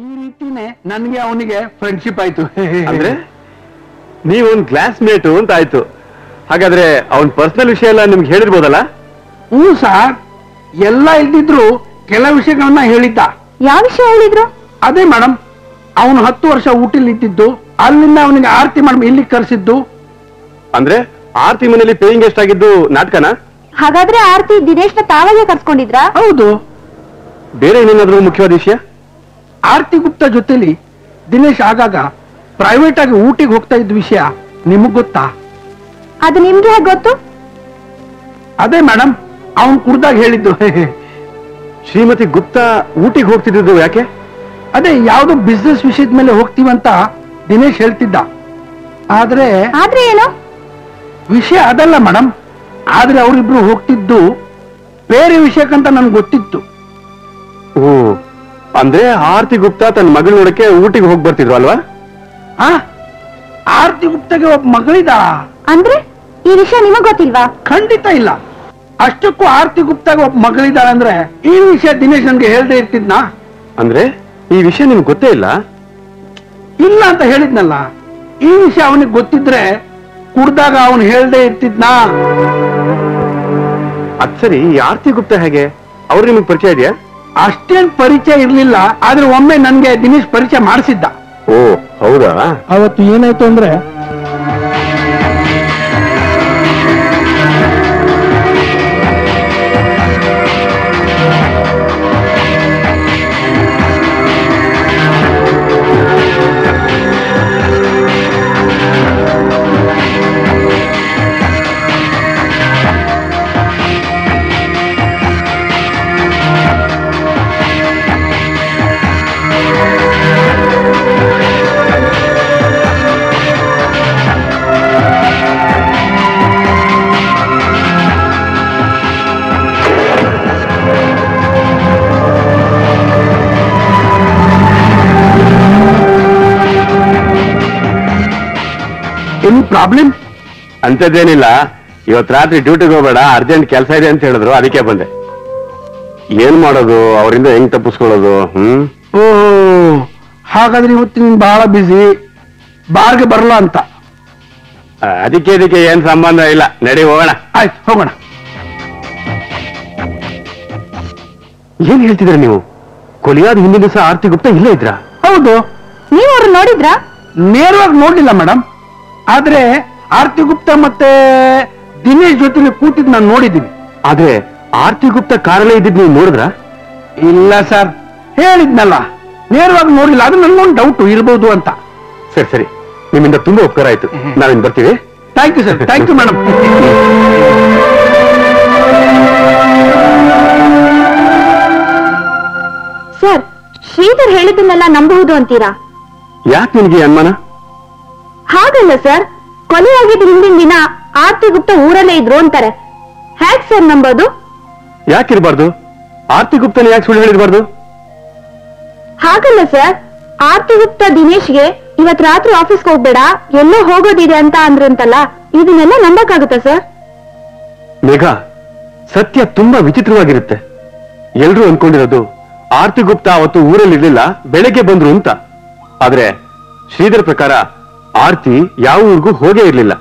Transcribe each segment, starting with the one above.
ಈ ರೀತಿನೇ ನನ್ಗೆ ಅವನಿಗೆ ಫ್ರೆಂಡ್ಶಿಪ್ ಆಯ್ತು. ಅಂದ್ರೆ ನೀವೊಂದ್ ಕ್ಲಾಸ್ ಮೇಟು ಅಂತ ಆಯ್ತು. ಹಾಗಾದ್ರೆ ಅವನ್ ಪರ್ಸನಲ್ ವಿಷಯ ಎಲ್ಲ ನಿಮ್ಗೆ ಹೇಳಿರ್ಬೋದಲ್ಲ? ಹ್ಞೂ ಸರ್, ಎಲ್ಲ ಇಲ್ದಿದ್ರು ಕೆಲವು ವಿಷಯಗಳನ್ನ ಹೇಳಿದ್ದ. ಯಾವ ವಿಷಯ ಹೇಳಿದ್ರು? ಅದೇ ಮೇಡಮ್, ಅವನು 10 ವರ್ಷ ಊಟಿಲ್ ಇದ್ದಿದ್ದು, ಅಲ್ಲಿಂದ ಅವನಿಗೆ ಆರತಿ ಮಾಡಿ ಇಲ್ಲಿಗೆ ಕರೆಸಿದ್ದು. ಅಂದ್ರೆ ಆರ್ತಿ ಮನೇಲಿ ಪೇಯಿಂಗ್ ಗೆಸ್ಟ್ ಆಗಿದ್ದು ನಾಟಕನ? ಹಾಗಾದ್ರೆ ಆರ್ತಿ ದಿನೇಶ್ನ ತಾವಾಗೆ ಕರ್ಸ್ಕೊಂಡಿದ್ರಾ? ಹೌದು. ಬೇರೆ ಏನೇನಾದ್ರೂ ಮುಖ್ಯವಾದ ವಿಷಯ? ಆರ್ತಿ ಗುಪ್ತಾ ಜೊತೆಲಿ ದಿನೇಶ್ ಆಗಾಗ ಪ್ರೈವೇಟ್ ಆಗಿ ಊಟಿಗೆ ಹೋಗ್ತಾ ಇದ್ದ ವಿಷಯ ನಿಮಗ್ ಗೊತ್ತಾ? ಅದು ನಿಮ್ಗೆ ಹೇಗೆ ಗೊತ್ತು? ಅದೇ ಮೇಡಮ್, ಅವನು ಕುಡ್ದಾಗ ಹೇಳಿದ್ದು. ಶ್ರೀಮತಿ ಗುಪ್ತಾ ಊಟಿಗೆ ಹೋಗ್ತಿದ್ದು ಯಾಕೆ? ಅದೇ ಯಾವ್ದೋ ಬಿಸ್ನೆಸ್ ವಿಷಯದ ಮೇಲೆ ಹೋಗ್ತೀವಂತ ದಿನೇಶ್ ಹೇಳ್ತಿದ್ದ. ಆದ್ರೆ ಏನು ವಿಷಯ ಅದಲ್ಲ ಮೇಡಮ್. ಆದ್ರೆ ಅವರಿಬ್ರು ಹೋಗ್ತಿದ್ದು ಬೇರೆ ವಿಷಯಕ್ಕಂತ ನನ್ಗೆ ಗೊತ್ತಿತ್ತು. ಓ, ಅಂದ್ರೆ ಆರ್ತಿ ಗುಪ್ತಾ ತನ್ನ ಮಗಳ ನೋಡಕ್ಕೆ ಊಟಿಗೆ ಹೋಗಿ ಬರ್ತಿದ್ರು ಅಲ್ವಾ? ಆರ್ತಿ ಗುಪ್ತಾಗೆ ಒಬ್ಬ ಮಗಳಿದ ಅಂದ್ರೆ ಈ ವಿಷಯ ನಿಮಗ್ ಗೊತ್ತಿಲ್ವಾ? ಖಂಡಿತ ಇಲ್ಲ. ಅಷ್ಟಕ್ಕೂ ಆರ್ತಿ ಗುಪ್ತಾಗೆ ಒಬ್ಬ ಮಗಳಿದಾಳೆ ಅಂದ್ರೆ ಈ ವಿಷಯ ದಿನೇಶ್ ನನ್ಗೆ ಹೇಳ್ದೆ ಇರ್ತಿದ್ನಾ? ಅಂದ್ರೆ ಈ ವಿಷಯ ನಿಮ್ಗೆ ಗೊತ್ತೇ ಇಲ್ಲ? ಇಲ್ಲ ಅಂತ ಹೇಳಿದ್ನಲ್ಲ. ಈ ವಿಷಯ ಅವನಿಗೆ ಗೊತ್ತಿದ್ರೆ ಕುಡ್ದಾಗ ಅವನು ಹೇಳ್ದೆ ಇರ್ತಿದ್ನಾ? ಅದ್ ಸರಿ, ಈ ಆರ್ತಿ ಗುಪ್ತಾ ಹೇಗೆ? ಅವ್ರು ನಿಮಗ್ ಪರಿಚಯ ಇದೆಯಾ? ಅಷ್ಟೇನ್ ಪರಿಚಯ ಇರ್ಲಿಲ್ಲ. ಆದ್ರೆ ಒಮ್ಮೆ ನನ್ಗೆ ದಿನೇಶ್ ಪರಿಚಯ ಮಾಡಿಸಿದ್ದ. ಓ ಹೌದಾ? ಅವತ್ತು ಏನಾಯ್ತು ಅಂದ್ರೆ, ಎನಿ ಪ್ರಾಬ್ಲಮ್? ಅಂತದ್ದೇನಿಲ್ಲ. ಇವತ್ ರಾತ್ರಿ ಡ್ಯೂಟಿಗೆ ಹೋಗ್ಬೇಡ, ಅರ್ಜೆಂಟ್ ಕೆಲಸ ಇದೆ ಅಂತ ಹೇಳಿದ್ರು, ಅದಕ್ಕೆ ಬಂದೆ. ಏನ್ ಮಾಡೋದು, ಅವರಿಂದ ಹೆಂಗ್ ತಪ್ಪಿಸ್ಕೊಳ್ಳೋದು? ಓ, ಹಾಗಾದ್ರೆ ಇವತ್ತು ನೀನ್ ಬಹಳ ಬಿಸಿ, ಬಾರ್ಗೆ ಬರಲ್ಲ ಅಂತ. ಅದಕ್ಕೆ ಏನ್ ಸಂಬಂಧ ಇಲ್ಲ. ನಡಿ ಹೋಗೋಣ. ಆಯ್ತು, ಹೋಗೋಣ. ಏನ್ ಹೇಳ್ತಿದ್ರ ನೀವು? ಕೊಲೆಯಾದ ಹಿಂದಿನ ದಿವಸ ಆರ್ತಿ ಗುಪ್ತಾ ಇಲ್ಲೇ ಇದ್ರ? ಹೌದು. ನೀವು ಅವ್ರು ನೋಡಿದ್ರಾ? ನೇರವಾಗಿ ನೋಡ್ಲಿಲ್ಲ ಮೇಡಮ್. ಆದ್ರೆ ಆರ್ತಿ ಗುಪ್ತಾ ಮತ್ತೆ ದಿನೇಶ್ ಜೊತೆ ಕೂತಿದ್ ನಾನು ನೋಡಿದ್ದೀನಿ. ಆದ್ರೆ ಆರ್ತಿ ಗುಪ್ತಾ ಕಾರಲ್ಲೇ ಇದ್ದಿದ್ ನೀವು ನೋಡಿದ್ರ? ಇಲ್ಲ ಸರ್, ಹೇಳಿದ್ನಲ್ಲ, ನೇರವಾಗಿ ನೋಡಿಲ್ಲ. ಅದು ನನ್ಗೊಂದು ಡೌಟ್ ಇರ್ಬೋದು ಅಂತ. ಸರಿ ಸರಿ, ನಿಮ್ಮಿಂದ ತುಂಬಾ ಉಪಕಾರ ಆಯ್ತು. ನಾವಿನ್ ಬರ್ತೀವಿ. Thank you sir. Thank you madam. Sir, Sridhar ಹೇಳಿದ್ದನ್ನೆಲ್ಲ ನಂಬಬಹುದು ಅಂತೀರಾ? ಯಾಕೆ ನಿನ್ಗೆ ಅನುಮಾನ? ಹಾಗಲ್ಲ ಸರ್, ಕೊಲೆಯಾಗಿದ್ದ ಹಿಂದಿನ ದಿನ ಆರ್ತಿ ಗುಪ್ತಾ ಊರಲ್ಲೇ ಇದ್ರು ಅಂತಾರೆ. ಹೇಗ್ ಸರ್ ನಂಬೋದು? ಯಾಕಿರ್ಬಾರ್ದು? ಆರ್ತಿ ಗುಪ್ತನ ಯಾಕೆ ಸುಳ್ಳು ಹೇಳಿರ್ಬಾರ್ದು? ಹಾಗಲ್ಲ ಸರ್, ಆರ್ತಿ ಗುಪ್ತಾ ದಿನೇಶ್ಗೆ ಇವತ್ ರಾತ್ರಿ ಆಫೀಸ್ಗೆ ಹೋಗ್ಬೇಡ, ಎಲ್ಲೋ ಹೋಗೋದಿದೆ ಅಂತ ಅಂದ್ರಂತಲ್ಲ, ಇದನ್ನೆಲ್ಲ ನಂಬಕ್ಕಾಗುತ್ತಾ ಸರ್? ಮೇಘ, ಸತ್ಯ ತುಂಬಾ ವಿಚಿತ್ರವಾಗಿರುತ್ತೆ. ಎಲ್ರೂ ಅನ್ಕೊಂಡಿರೋದು ಆರ್ತಿ ಗುಪ್ತಾ ಅವತ್ತು ಊರಲ್ಲಿ ಇರ್ಲಿಲ್ಲ, ಬೆಳಗ್ಗೆ ಬಂದ್ರು ಅಂತ. ಆದ್ರೆ ಶ್ರೀಧರ್ ಪ್ರಕಾರ ಆರ್ತಿ ಯಾವ ಊರಿಗೂ ಹೋಗೇ ಇರ್ಲಿಲ್ಲ.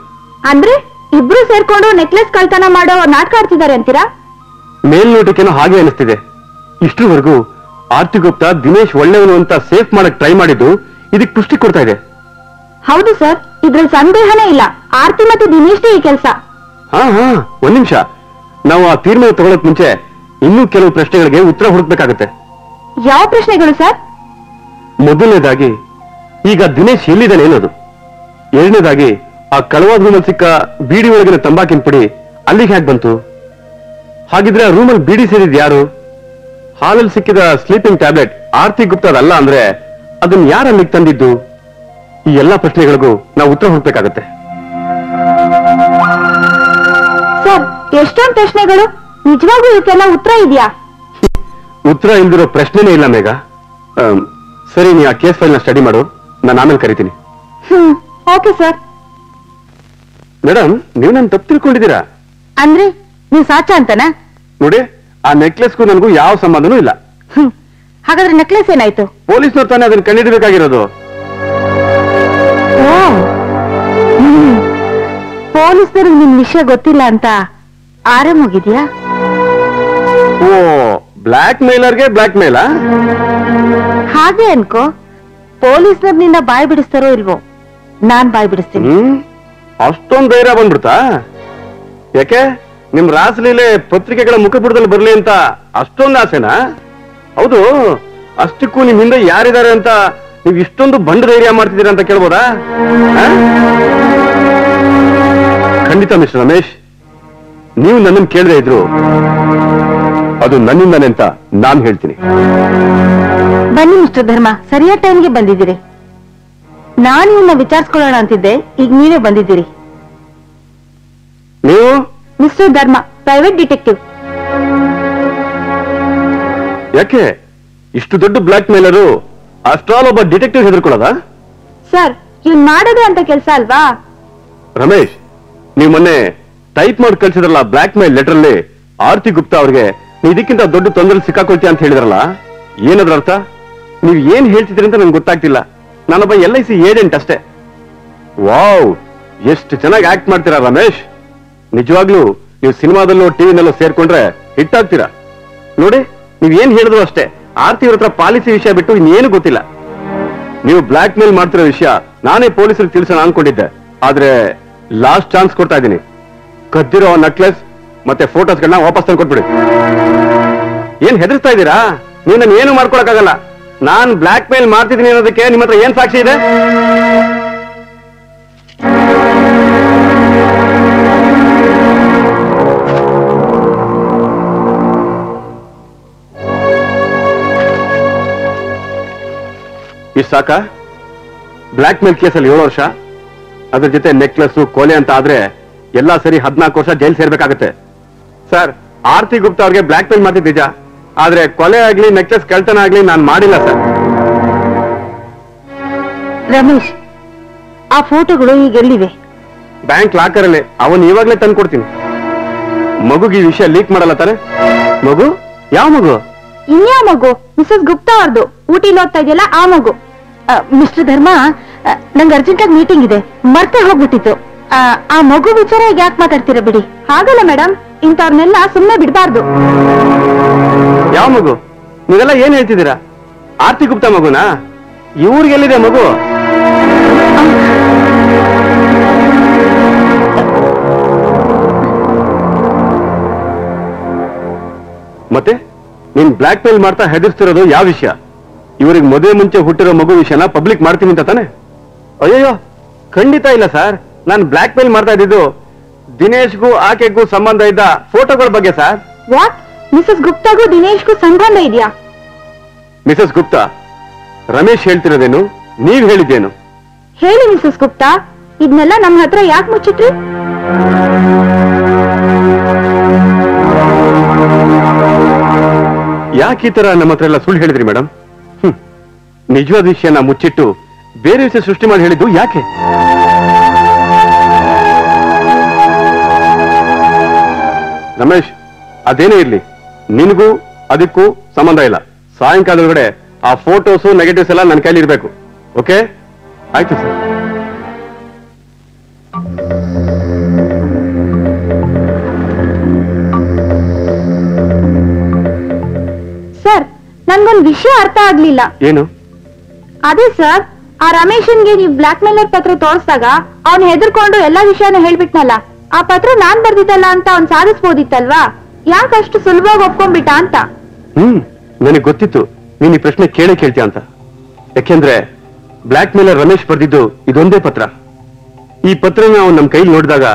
ಅಂದ್ರೆ ಇಬ್ರು ಸೇರ್ಕೊಂಡು ನೆಕ್ಲೆಸ್ ಕಳ್ತನ ಮಾಡೋ ನಾಟಕ ಆಡ್ತಿದ್ದಾರೆ ಅಂತೀರಾ? ಮೇಲ್ನೋಟಕ್ಕೇನೋ ಹಾಗೆ ಅನಿಸ್ತಿದೆ. ಇಷ್ಟರವರೆಗೂ ಆರ್ತಿ ಗುಪ್ತಾ ದಿನೇಶ್ ಒಳ್ಳೆಯವನು ಅಂತ ಸೇಫ್ ಮಾಡಕ್ ಟ್ರೈ ಮಾಡಿದ್ದು ಇದಕ್ಕೆ ಪುಷ್ಟಿ ಕೊಡ್ತಾ ಇದೆ. ಹೌದು ಸರ್, ಇದ್ರಲ್ಲಿ ಸಂದೇಹನೇ ಇಲ್ಲ. ಆರ್ತಿ ಮತ್ತು ದಿನೇಶ್ದೇ ಈ ಕೆಲಸ. ಹಾ, ಒಂದ್ ನಿಮಿಷ. ನಾವು ಆ ತೀರ್ಮಾನ ತಗೊಳಕ್ ಮುಂಚೆ ಇನ್ನೂ ಕೆಲವು ಪ್ರಶ್ನೆಗಳಿಗೆ ಉತ್ತರ ಹುಡುಕ್ಬೇಕಾಗತ್ತೆ. ಯಾವ ಪ್ರಶ್ನೆಗಳು ಸರ್? ಮೊದಲನೇದಾಗಿ, ಈಗ ದಿನೇಶ್ ಎಲ್ಲಿದ್ದಾನೆ ಅನ್ನೋದು. ಎರಡನೇದಾಗಿ, ಆ ಕಳವಾದ ರೂಮಲ್ಲಿ ಸಿಕ್ಕ ಬೀಡಿ ಒಳಗಿನ ತಂಬಾಕಿನ ಪುಡಿ ಅಲ್ಲಿಗೆ ಹೇಗೆ ಬಂತು? ಹಾಗಿದ್ರೆ ಆ ರೂಮಲ್ಲಿ ಬೀಡಿ ಸೇರಿದ್ ಯಾರು? ಹಾಲಲ್ಲಿ ಸಿಕ್ಕಿದ ಸ್ಲೀಪಿಂಗ್ ಟ್ಯಾಬ್ಲೆಟ್ ಆರ್ತಿ ಗುಪ್ತಾದಲ್ಲ ಅಂದ್ರೆ ಅದನ್ನ ಯಾರು ಅಲ್ಲಿಗೆ ತಂದಿದ್ದು? ಈ ಎಲ್ಲಾ ಪ್ರಶ್ನೆಗಳಿಗೂ ನಾವು ಉತ್ತರ ಹುಡುಕ್ಬೇಕಾಗತ್ತೆ. ಸರ್, ಎಷ್ಟೊಂದು ಪ್ರಶ್ನೆಗಳು, ನಿಜವಾಗೂ ಇವಕ್ಕೆಲ್ಲ ಉತ್ತರ ಇದೆಯಾ? ಉತ್ತರ ಇಲ್ದಿರೋ ಪ್ರಶ್ನೆನೇ ಇಲ್ಲ ಮೇಘ. ಸರಿ, ನೀ ಆ ಕೇಸ್ ಫೈಲ್ ನ ಸ್ಟಡಿ ಮಾಡು, ನಾನು ಆಮೇಲೆ ಕರಿತೀನಿ. Okay sir. ಮೇಡಮ್, ನೀವು ನನ್ನ ತಪ್ಪು ತಿಳ್ಕೊಂಡಿದ್ದೀರಾ. ಅಂದ್ರೆ ನೀವು ಸಾಚ ಅಂತನಾ? ನೋಡಿ, ಆ ನೆಕ್ಲೆಸ್ಗೂ ನನಗೂ ಯಾವ ಸಂಬಂಧನೂ ಇಲ್ಲ. ಹಾಗಾದ್ರೆ ನೆಕ್ಲೆಸ್ ಏನಾಯ್ತು? ಪೊಲೀಸ್ನವ್ರು ತಾನೇ ಅದನ್ನ ಕಂಡಿಡ್ಬೇಕಾಗಿರೋದು. ಪೊಲೀಸ್ನವ್ರಿಗೆ ನಿಮ್ ವಿಷಯ ಗೊತ್ತಿಲ್ಲ ಅಂತ ಆರಾಮ್ ಹೋಗಿದ್ಯಾ? ಓ, ಬ್ಲಾಕ್ ಮೇಲರ್ಗೆ ಬ್ಲಾಕ್ ಮೇಲಾ? ಹಾಗೆ ಅನ್ಕೋ. ಪೊಲೀಸ್ನವ್ರು ನಿನ್ನ ಬಾಯ್ ಬಿಡಿಸ್ತಾರೋ ಇಲ್ವೋ, ನಾನ್ ಬಾಯ್ ಬಿಡಿಸ್ತೀನಿ. ಅಷ್ಟೊಂದು ಧೈರ್ಯ ಬಂದ್ಬಿಡ್ತಾ? ಯಾಕೆ ನಿಮ್ ರಾಸಲೀಲೆ ಪತ್ರಿಕೆಗಳ ಮುಖಪುಟದಲ್ಲಿ ಬರ್ಲಿ ಅಂತ ಅಷ್ಟೊಂದು ಆಸೆನಾ? ಹೌದು, ಅಷ್ಟಕ್ಕೂ ನಿಮ್ ಹಿಂದೆ ಯಾರಿದ್ದಾರೆ ಅಂತ ನೀವು ಇಷ್ಟೊಂದು ಬಂಡ ಧೈರ್ಯ ಮಾಡ್ತಿದ್ದೀರಾ ಅಂತ ಕೇಳ್ಬೋದಾ? ಖಂಡಿತ ಮಿಸ್ಟರ್ ರಮೇಶ್, ನೀವು ನನ್ನನ್ನು ಕೇಳದೇ ಇದ್ರು ಅದು ನನ್ನಿಂದಾನೆ ಅಂತ ನಾನು ಹೇಳ್ತೀನಿ. ಬನ್ನಿ ಮಿಸ್ಟರ್ ಧರ್ಮ, ಸರಿಯಾದ ಟೈಮ್ಗೆ ಬಂದಿದ್ದೀರಿ. ನಾನು ನಿನ್ನ ವಿಚಾರಿಸ್ಕೊಳ್ಳೋಣ ಅಂತಿದ್ದೆ, ಈಗ ನೀವೇ ಬಂದಿದ್ದೀರಿ. ನೀವು ಮಿಸ್ಟರ್ ಧರ್ಮ, ಪ್ರೈವೇಟ್ ಡಿಟೆಕ್ಟಿವ್. ಯಾಕೆ ಇಷ್ಟು ದೊಡ್ಡ ಬ್ಲಾಕ್ ಮೇಲರು ಅಷ್ಟ್ರಾಲ್ ಒಬ್ಬ ಡಿಟೆಕ್ಟಿವ್ ಹೆದರ್ಕೊಳ್ಳೋದ? ಸರ್, ಇವ್ನ್ ಮಾಡೋದೇ ಅಂತ ಕೆಲಸ ಅಲ್ವಾ? ರಮೇಶ್, ನೀವು ಮೊನ್ನೆ ಟೈಪ್ ಮಾಡಿ ಕಳ್ಸಿದ್ರಲ್ಲ ಬ್ಲಾಕ್ ಮೇಲ್ ಲೆಟರ್ ಅಲ್ಲಿ ಆರ್ತಿ ಗುಪ್ತಾ ಅವ್ರಿಗೆ ಇದಕ್ಕಿಂತ ದೊಡ್ಡ ತೊಂದರೆ ಸಿಕ್ಕಾಕೊಳ್ತೀಯ ಅಂತ ಹೇಳಿದ್ರಲ್ಲ, ಏನದ್ರ ಅರ್ಥ? ನೀವ್ ಏನ್ ಹೇಳ್ತಿದ್ರಿ ಅಂತ ನನ್ಗೆ ಗೊತ್ತಾಗ್ತಿಲ್ಲ. ನಾನೊಬ್ಬ LIC ಏಜೆಂಟ್ ಅಷ್ಟೇ. ವಾವ್, ಎಷ್ಟು ಚೆನ್ನಾಗಿ ಆಕ್ಟ್ ಮಾಡ್ತೀರಾ ರಮೇಶ್. ನಿಜವಾಗ್ಲೂ ನೀವು ಸಿನಿಮಾದಲ್ಲೂ ಟಿವಿನಲ್ಲೂ ಸೇರ್ಕೊಂಡ್ರೆ ಹಿಟ್ ಆಗ್ತೀರಾ. ನೋಡಿ, ನೀವ್ ಏನ್ ಹೇಳಿದ್ರು ಅಷ್ಟೇ, ಆರ್ತಿ ಅವ್ರ ಹತ್ರ ಪಾಲಿಸಿ ವಿಷಯ ಬಿಟ್ಟು ಇನ್ನೇನು ಗೊತ್ತಿಲ್ಲ. ನೀವು ಬ್ಲಾಕ್ ಮೇಲ್ ಮಾಡ್ತಿರೋ ವಿಷಯ ನಾನೇ ಪೊಲೀಸರಿಗೆ ತಿಳಿಸೋಣ ಅನ್ಕೊಂಡಿದ್ದೆ. ಆದ್ರೆ ಲಾಸ್ಟ್ ಚಾನ್ಸ್ ಕೊಡ್ತಾ ಇದ್ದೀನಿ. ಕದ್ದಿರೋ ನೆಕ್ಲೆಸ್ ಮತ್ತೆ ಫೋಟೋಸ್ಗಳನ್ನ ವಾಪಸ್ ತಂದು ಕೊಟ್ಬಿಡಿ. ಏನ್ ಹೆದರ್ಸ್ತಾ ಇದ್ದೀರಾ? ನೀವು ನಾನು ಏನು ಮಾಡ್ಕೊಳಕ್ಕಾಗಲ್ಲ. ನಾನ್ ಬ್ಲಾಕ್ ಮೇಲ್ ಮಾಡ್ತಿದ್ದೀನಿ ಅನ್ನೋದಕ್ಕೆ ನಿಮ್ಮ ಹತ್ರ ಏನ್ ಸಾಕ್ಷಿ ಇದೆ? ಇಷ್ಟು ಸಾಕಾ? ಬ್ಲಾಕ್ ಮೇಲ್ ಕೇಸಲ್ಲಿ 7 ವರ್ಷ, ಅದ್ರ ಜೊತೆ ನೆಕ್ಲೆಸ್ ಕೊಲೆ ಅಂತ ಆದ್ರೆ ಎಲ್ಲಾ ಸರಿ 14 ವರ್ಷ ಜೈಲ್ ಸೇರ್ಬೇಕಾಗತ್ತೆ. ಸರ್, ಆರ್ತಿ ಗುಪ್ತಾ ಅವ್ರಿಗೆ ಬ್ಲಾಕ್ ಮೇಲ್ ಮಾಡ್ತಿದ್ದ ನಿಜ, ಆದ್ರೆ ಕೊಲೆ ಆಗ್ಲಿ ನೆಕ್ಲೆಸ್ ಕಳ್ತನ ಆಗ್ಲಿ ನಾನು ಮಾಡಿಲ್ಲ ಸರ್. ರಮೇಶ್, ಆ ಫೋಟೋಗಳು ಈಗ ಎಲ್ಲಿವೆ? ಬ್ಯಾಂಕ್ ಲಾಕರ್ ಅಲ್ಲಿ. ಅವನ್ ಇವಾಗ್ಲೇ ತಂದು ಕೊಡ್ತೀನಿ. ಮಗುಗೆ ಈ ವಿಷಯ ಲೀಕ್ ಮಾಡಲ್ಲ ತಾನೆ? ಮಗು? ಯಾವ ಮಗು? ಇನ್ಯಾ ಮಗು? ಮಿಸಸ್ ಗುಪ್ತಾ ಅವ್ರದ್ದು, ಊಟಿಲಿ ಓದ್ತಾ ಇದೆಯಲ್ಲ ಆ ಮಗು. ಮಿಸ್ಟರ್ ಧರ್ಮ, ನಂಗೆ ಅರ್ಜೆಂಟ್ ಆಗಿ ಮೀಟಿಂಗ್ ಇದೆ, ಮರ್ತೇ ಹೋಗ್ಬಿಟ್ಟಿತ್ತು. ಆ ಮಗು ವಿಚಾರ ಈಗ ಯಾಕೆ ಮಾತಾಡ್ತೀರಾ ಬಿಡಿ. ಹಾಗಲ್ಲ ಮೇಡಮ್, ಇಂಥವ್ರನ್ನೆಲ್ಲ ಸುಮ್ಮನೆ ಬಿಡಬಾರ್ದು. ಯಾವ ಮಗು? ನೀವೆಲ್ಲ ಏನ್ ಹೇಳ್ತಿದ್ದೀರಾ? ಆರ್ತಿ ಗುಪ್ತಾ ಮಗುನಾ? ಇವ್ರಿಗೆಲ್ಲಿದೆ ಮಗು? ಮತ್ತೆ ನೀನ್ ಬ್ಲಾಕ್ ಮೇಲ್ ಮಾಡ್ತಾ ಹೆದರ್ಸ್ತಿರೋದು ಯಾವ ವಿಷಯ? ಇವರಿಗೆ ಮದುವೆ ಮುಂಚೆ ಹುಟ್ಟಿರೋ ಮಗು ವಿಷಯನ ಪಬ್ಲಿಕ್ ಮಾಡ್ತೀನಿ ಅಂತ ತಾನೆ? ಅಯ್ಯೋ, ಖಂಡಿತ ಇಲ್ಲ ಸರ್. ನಾನು ಬ್ಲಾಕ್ ಮೇಲ್ ಮಾಡ್ತಾ ಇದ್ದಿದ್ದು ದಿನೇಶ್ಗೂ ಆಕೆಗೂ ಸಂಬಂಧ ಇದ್ದ ಫೋಟೋಗಳ ಬಗ್ಗೆ ಸರ್. ವಾಟ್? ಮಿಸಸ್ ಗುಪ್ತಾಗೂ ದಿನೇಶ್ಗೂ ಸಂಬಂಧ ಇದೆಯಾ? ಮಿಸಸ್ ಗುಪ್ತಾ, ರಮೇಶ್ ಹೇಳ್ತಿರೋದೇನು, ನೀವ್ ಹೇಳಿದ್ದೇನು? ಹೇಳಿ ಮಿಸಸ್ ಗುಪ್ತಾ, ಇದನ್ನೆಲ್ಲ ನಮ್ಮ ಹತ್ರ ಯಾಕೆ ಮುಚ್ಚಿಟ್ರಿ? ಯಾಕೆ ಈ ತರ ನಮ್ಮ ಹತ್ರ ಎಲ್ಲ ಸುಳ್ಳು ಹೇಳಿದ್ರಿ ಮೇಡಮ್? ನಿಜವಾದ ವಿಷಯನ ಮುಚ್ಚಿಟ್ಟು ಬೇರೆ ವಿಷಯ ಸೃಷ್ಟಿ ಮಾಡಿ ಹೇಳಿದ್ದು ಯಾಕೆ? ರಮೇಶ್, ಅದೇನೇ ಇರ್ಲಿ, ನಿನಗೂ ಅದಕ್ಕೂ ಸಂಬಂಧ ಇಲ್ಲ. ಸಾಯಂಕಾಲದೊಳಗಡೆ ಆ ಫೋಟೋಸು ನೆಗೆಟಿವ್ಸ್ ಎಲ್ಲ ನನ್ನ ಕೈಲಿ ಇರ್ಬೇಕು. ಓಕೆ? ಆಯ್ತು ಸರ್. ಸರ್, ನನ್ಗೊಂದು ವಿಷಯ ಅರ್ಥ ಆಗ್ಲಿಲ್ಲ. ಏನು? ಅದೇ ಸರ್, ಆ ರಮೇಶನ್ಗೆ ನೀವು ಬ್ಲಾಕ್ ಮೇಲರ್ ಪತ್ರ ತೋರಿಸಿದಾಗ ಅವ್ನು ಹೆದರ್ಕೊಂಡು ಎಲ್ಲಾ ವಿಷಯನ ಹೇಳ್ಬಿಟ್ನಲ್ಲ, ಆ ಪತ್ರ ನಾನ್ ಬರ್ದಿದ್ದಲ್ಲ ಅಂತ ಅವ್ನ್ ಸಾಧಿಸ್ಬೋದಿತ್ತಲ್ವಾ? ಯಾಕೆ ಅಷ್ಟು ಸುಲಭವಾಗಿ ಒಪ್ಕೊಂಡ್ಬಿಟ್ಟ ಅಂತ. ನನಗೆ ಗೊತ್ತಿತ್ತು ನೀನ್ ಈ ಪ್ರಶ್ನೆ ಕೇಳ್ತೀಯ ಅಂತ. ಯಾಕೆಂದ್ರೆ ಬ್ಲಾಕ್ ಮೇಲರ್ ರಮೇಶ್ ಬರ್ದಿದ್ದು ಇದೊಂದೇ ಪತ್ರ. ಈ ಪತ್ರನ ಅವ್ನು ನಮ್ ಕೈಲಿ ನೋಡಿದಾಗ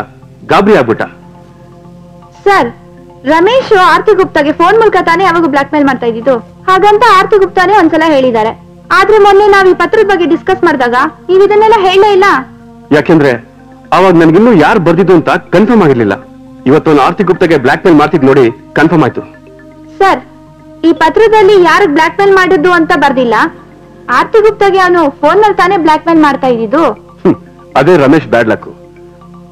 ಗಾಬರಿ ಆಗ್ಬಿಟ್ಟ. ಸರ್, ರಮೇಶ್ ಆರ್ತಿ ಗುಪ್ತಾಗೆ ಫೋನ್ ಮೂಲಕ ತಾನೇ ಯಾವಾಗ ಬ್ಲಾಕ್ ಮೇಲ್ ಮಾಡ್ತಾ ಇದ್ದಿದ್ದು. ಹಾಗಂತ ಆರ್ತಿ ಗುಪ್ತಾನೇ ಒಂದ್ಸಲ ಹೇಳಿದ್ದಾರೆ. ಆದ್ರೆ ಮೊನ್ನೆ ನಾವ್ ಈ ಪತ್ರದ ಬಗ್ಗೆ ಡಿಸ್ಕಸ್ ಮಾಡಿದಾಗ ನೀವು ಇದನ್ನೆಲ್ಲ ಹೇಳಲೇ ಇಲ್ಲ. ಯಾಕೆಂದ್ರೆ ಅವಾಗ ನನ್ಗಿನ್ನೂ ಯಾರು ಬರ್ದಿದ್ದು ಅಂತ ಕನ್ಫರ್ಮ್ ಆಗಿರ್ಲಿಲ್ಲ. ಇವತ್ತು ಆರ್ತಿ ಗುಪ್ತಾಗೆ ಬ್ಲಾಕ್ ಮೇಲ್ ಮಾಡ್ತಿದ್ ನೋಡಿ ಕನ್ಫರ್ಮ್ ಆಯ್ತು. ಸರ್, ಈ ಪತ್ರದಲ್ಲಿ ಯಾರಿಗೆ ಬ್ಲಾಕ್ ಮೇಲ್ ಮಾಡಿದ್ದು ಅಂತ ಬರ್ದಿಲ್ಲ. ಆರ್ತಿ ಗುಪ್ತಾಗೆ ಅವನು ಫೋನ್ ನಲ್ಲಿ ತಾನೇ ಬ್ಲಾಕ್ ಮೇಲ್ ಮಾಡ್ತಾ ಇದ್ದಿದ್ದು. ಅದೇ ರಮೇಶ್ ಬ್ಯಾಡ್ ಲಕ್.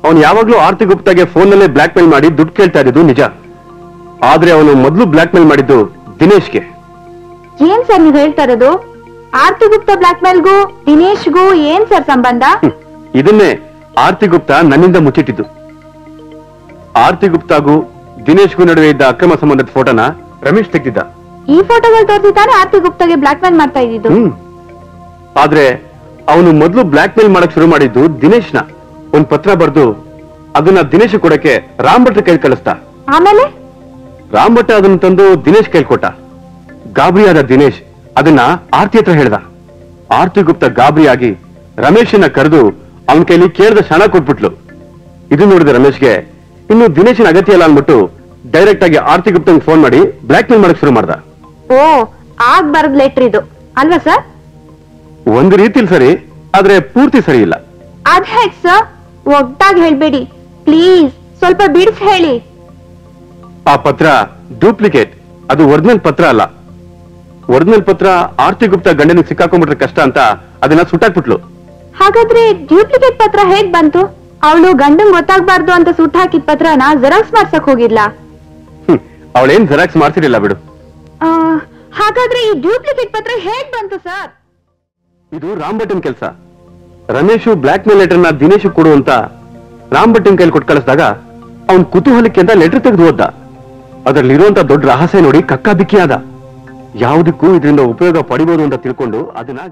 ಅವನು ಯಾವಾಗ್ಲೂ ಆರ್ತಿ ಗುಪ್ತಾಗೆ ಫೋನ್ ನಲ್ಲೇ ಬ್ಲಾಕ್ ಮೇಲ್ ಮಾಡಿ ದುಡ್ಡು ಕೇಳ್ತಾ ಇದ್ದು ನಿಜ. ಆದ್ರೆ ಅವನು ಮೊದಲು ಬ್ಲಾಕ್ ಮೇಲ್ ಮಾಡಿದ್ದು ದಿನೇಶ್ಗೆ. ಏನ್ ಸರ್ ನೀವ್ ಹೇಳ್ತಾ ಇರೋದು? ಆರ್ತಿ ಗುಪ್ತಾ ಬ್ಲಾಕ್ ಮೇಲ್ಗೂ ದಿನೇಶ್ಗೂ ಏನ್ ಸರ್ ಸಂಬಂಧ? ಇದನ್ನೇ ಆರ್ತಿ ಗುಪ್ತಾ ನನ್ನಿಂದ ಮುಚ್ಚಿಟ್ಟಿದ್ದು. ಆರ್ತಿ ಗುಪ್ತಾಗೂ ದಿನೇಶ್ಗೂ ನಡುವೆ ಇದ್ದ ಅಕ್ರಮ ಸಂಬಂಧದ ಫೋಟೋನ ರಮೇಶ್ ತೆಗೆದಿದ್ದ. ಈ ಫೋಟೋಗಳು ತೋರಿಸಿ ತಾನೇ ಆರ್ತಿ ಗುಪ್ತಾಗೆ ಬ್ಲಾಕ್ ಮೇಲ್ ಮಾಡ್ತಾ ಇದ್ದಿದ್ದು. ಆದ್ರೆ ಅವನು ಮೊದಲು ಬ್ಲಾಕ್ ಮೇಲ್ ಮಾಡಕ್ ಶುರು ಮಾಡಿದ್ದು ದಿನೇಶ್ನ. ಒಂದ್ ಪತ್ರ ಬರೆದು ಅದನ್ನ ದಿನೇಶ್ ಕೊಡಕ್ಕೆ ರಾಮ್ ಭಟ್ರ ಕೈ ಕಳಿಸ್ತಾ. ಆಮೇಲೆ ರಾಮ್ ಭಟ್ಟ ಅದನ್ನ ತಂದು ದಿನೇಶ್ ಕೈ ಕೊಟ್ಟ. ಗಾಬರಿಯಾದ ದಿನೇಶ್ ಅದನ್ನ ಆರ್ತಿ ಹತ್ರ ಹೇಳ್ದ. ಆರ್ತಿ ಗುಪ್ತಾ ಗಾಬರಿಯಾಗಿ ರಮೇಶನ್ನ ಕರೆದು ಅವನ ಕೈಲಿ ಕೇಳ್ದ ಕ್ಷಣ ಕೊಟ್ಬಿಟ್ಲು. ಇದು ನೋಡಿದ ರಮೇಶ್ಗೆ ಇನ್ನು ದಿನೇಶನ ಅಗತ್ಯ ಇಲ್ಲ ಅನ್ಬಿಟ್ಟು ಡೈರೆಕ್ಟ್ ಆಗಿ ಆರ್ತಿ ಗುಪ್ತಂಗ್ ಫೋನ್ ಮಾಡಿ ಬ್ಲಾಕ್ ಮೇಲ್ ಮಾಡಕ್ ಶುರು ಮಾಡ್ದ. ಓ ಆಗ್ ಬರದ್ ಲೆಟರ್ ಇದು ಅಲ್ವಾ ಸರ್? ಒಂದು ರೀತಿಲಿ ಸರಿ, ಆದ್ರೆ ಪೂರ್ತಿ ಸರಿ ಇಲ್ಲ. ಅದ್ ಹೇಗ್ ಸರ್? ಒಗ್ದಾಗ್ ಹೇಳ್ಬೇಡಿ ಪ್ಲೀಸ್, ಸ್ವಲ್ಪ ಬಿಡಿಸಿ ಹೇಳಿ. ಆ ಪತ್ರ ಡೂಪ್ಲಿಕೇಟ್, ಅದು ಒರಿಜಿನಲ್ ಪತ್ರ ಅಲ್ಲ. ಒರಿಜಿನಲ್ ಪತ್ರ ಆರ್ತಿ ಗುಪ್ತಾ ಗಂಡನಿಗೆ ಸಿಕ್ಕಾಕೊಂಡ್ಬಿಟ್ರೆ ಕಷ್ಟ ಅಂತ ಅದನ್ನ ಸುಟ್ಟಾಕ್ಬಿಟ್ಲು. ಹಾಗಾದ್ರೆ ಡ್ಯೂಪ್ಲಿಕೇಟ್ ಪತ್ರ ಹೇಗ್ ಬಂತು? ಅವಳು ಗಂಡಂಗ್ ಗೊತ್ತಾಗ್ಬಾರ್ದು ಅಂತ ಸುಟ್ಟು ಹಾಕಿದ ಪತ್ರನ ಜೆರಾಕ್ಸ್ ಮಾಡ್ಸಕ್ ಹೋಗಿಲ್ಲ. ಅವಳೇನ್ ಜೆರಾಕ್ಸ್ ಮಾಡ್ತಿರ್ಲಿಲ್ಲ ಬಿಡು. ಹಾಗಾದ್ರೆ ಈ ಡ್ಯೂಪ್ಲಿಕೇಟ್ ಪತ್ರ ಹೇಗ್ ಬಂತು ಸರ್? ಇದು ರಾಮ್ ಭಟ್ಟನ್ ಕೆಲಸ. ರಮೇಶು ಬ್ಲಾಕ್ ಮೇಲ್ ಲೆಟರ್ನ ದಿನೇಶ್ ಕೊಡು ಅಂತ ರಾಮ್ ಭಟ್ಟನ್ ಕೈಲಿ ಕೊಟ್ಟು ಕಳಿಸಿದಾಗ ಅವನ್ ಕುತೂಹಲಕ್ಕೆ ಅಂತ ಲೆಟರ್ ತೆಗೆದು ಓದ್ದ. ಅದರಲ್ಲಿರುವಂತ ದೊಡ್ಡ ರಹಸ್ಯ ನೋಡಿ ಕಕ್ಕಾಬಿಕ್ಕಿ ಆದ. ಯಾವುದಕ್ಕೂ ಇದರಿಂದ ಉಪಯೋಗ ಪಡಿಬಹುದು ಅಂತ ತಿಳ್ಕೊಂಡು ಅದನ್ನ